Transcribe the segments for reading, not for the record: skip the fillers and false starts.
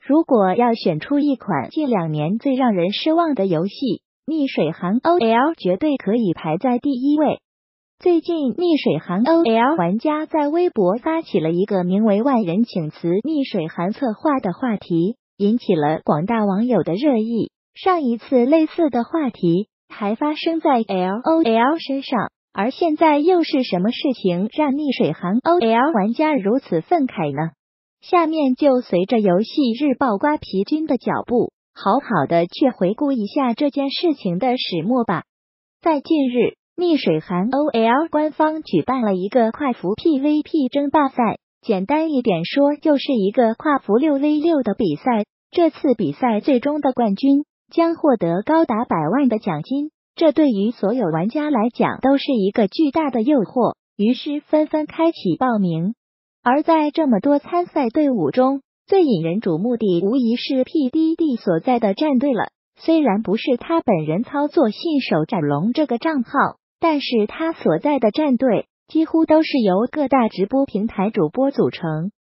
如果要选出一款近2年最让人失望的游戏，逆水寒 OL 绝对可以排在第1位。最近，逆水寒 OL 玩家在微博发起了一个名为万人请辞逆水寒策划的话题，引起了广大网友的热议。上一次类似的话题还发生在 LOL 身上，而现在又是什么事情让逆水寒 OL 玩家如此愤慨呢？下面就随着游戏日报瓜皮君的脚步，好好的去回顾一下这件事情的始末吧。在近日，逆水寒 OL 官方举办了一个跨服 PVP 争霸赛，简单一点说就是一个跨服 6v6 的比赛。这次比赛最终的冠军将获得高达100万的奖金，这对于所有玩家来讲都是一个巨大的诱惑，于是纷纷开启报名。而在这么多参赛队伍中，最引人瞩目的无疑是 PDD 所在的战队了。虽然不是他本人操作信手斩龙这个账号，但是他所在的战队几乎都是由各大直播平台主播组成。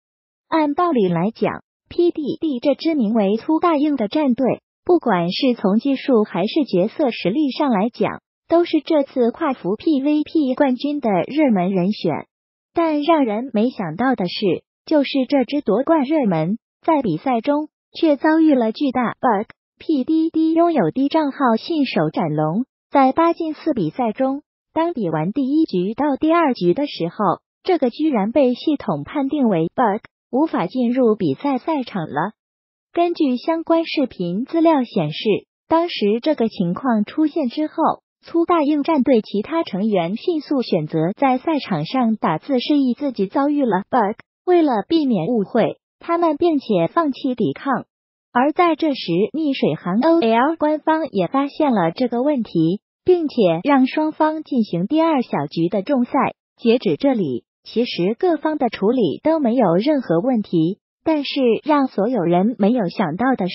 按道理来讲， PDD 这支名为粗大硬的战队，不管是从技术还是角色实力上来讲，都是这次跨服 PVP 冠军的热门人选。但让人没想到的是，就是这支夺冠热门，在比赛中却遭遇了巨大 bug。PDD 拥有低账号信手斩龙，在8进4比赛中，当比完第1局到第2局的时候，这个居然被系统判定为 bug， 无法进入比赛赛场了。根据相关视频资料显示，当时这个情况出现之后，粗大硬战队其他成员迅速选择在赛场上打字示意自己遭遇了 bug， 为了避免误会，他们并且放弃抵抗。而在这时，逆水寒 OL 官方也发现了这个问题，并且让双方进行第2小局的重赛。截止这里，其实各方的处理都没有任何问题，但是让所有人没有想到的是，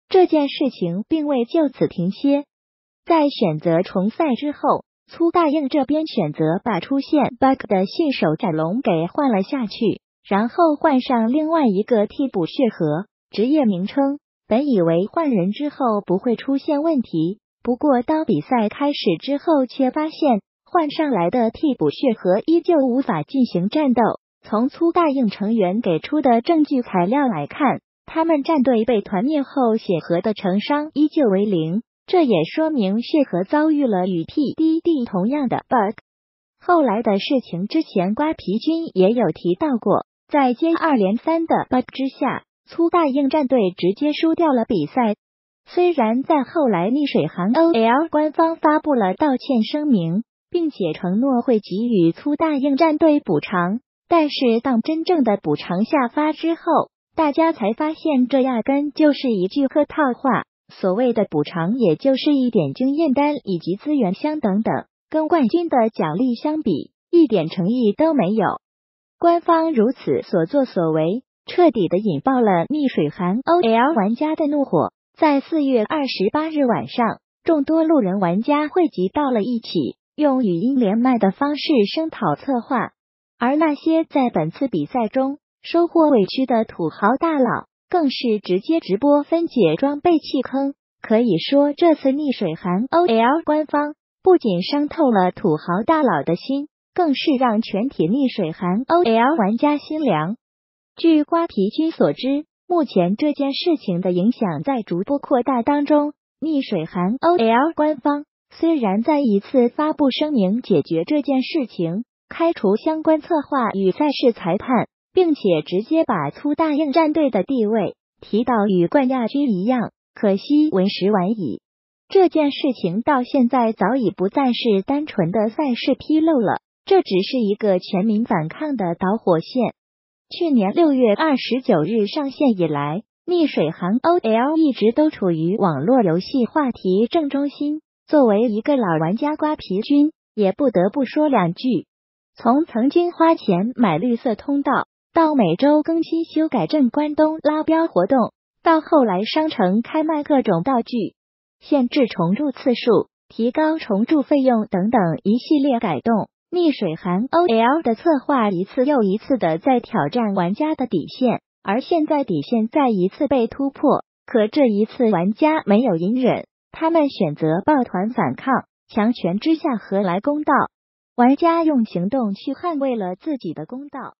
这件事情并未就此停歇。在选择重赛之后，粗大硬这边选择把出现 bug 的信手斩龙给换了下去，然后换上另外一个替补血河。职业名称本以为换人之后不会出现问题，不过当比赛开始之后，却发现换上来的替补血河依旧无法进行战斗。从粗大硬成员给出的证据材料来看，他们战队被团灭后，血河的成伤依旧为0。这也说明血河遭遇了与 PDD 同样的 bug。 后来的事情之前瓜皮君也有提到过，在接二连三的 bug 之下，粗大硬战队直接输掉了比赛。虽然在后来逆水寒 OL 官方发布了道歉声明，并且承诺会给予粗大硬战队补偿，但是当真正的补偿下发之后，大家才发现这压根就是一句客套话。所谓的补偿也就是一点经验单以及资源箱等等，跟冠军的奖励相比，一点诚意都没有。官方如此所作所为，彻底的引爆了逆水寒 OL 玩家的怒火。在4月28日晚上，众多路人玩家汇集到了一起，用语音连麦的方式声讨策划。而那些在本次比赛中收获委屈的土豪大佬，更是直接直播分解装备弃坑。可以说，这次逆水寒 OL 官方不仅伤透了土豪大佬的心，更是让全体逆水寒 OL 玩家心凉。据瓜皮君所知，目前这件事情的影响在逐步扩大当中。逆水寒 OL 官方虽然再一次发布声明解决这件事情，开除相关策划与赛事裁判，并且直接把粗大硬战队的地位提到与冠亚军一样，可惜为时晚矣。这件事情到现在早已不再是单纯的赛事纰漏了，这只是一个全民反抗的导火线。去年6月29日上线以来，逆水寒 OL 一直都处于网络游戏话题正中心。作为一个老玩家瓜皮君，也不得不说两句。从曾经花钱买绿色通道，到每周更新修改镇关东拉标活动，到后来商城开卖各种道具，限制重铸次数，提高重铸费用等等一系列改动，逆水寒 OL 的策划一次又一次的在挑战玩家的底线，而现在底线再一次被突破，可这一次玩家没有隐忍，他们选择抱团反抗，强权之下何来公道？玩家用行动去捍卫了自己的公道。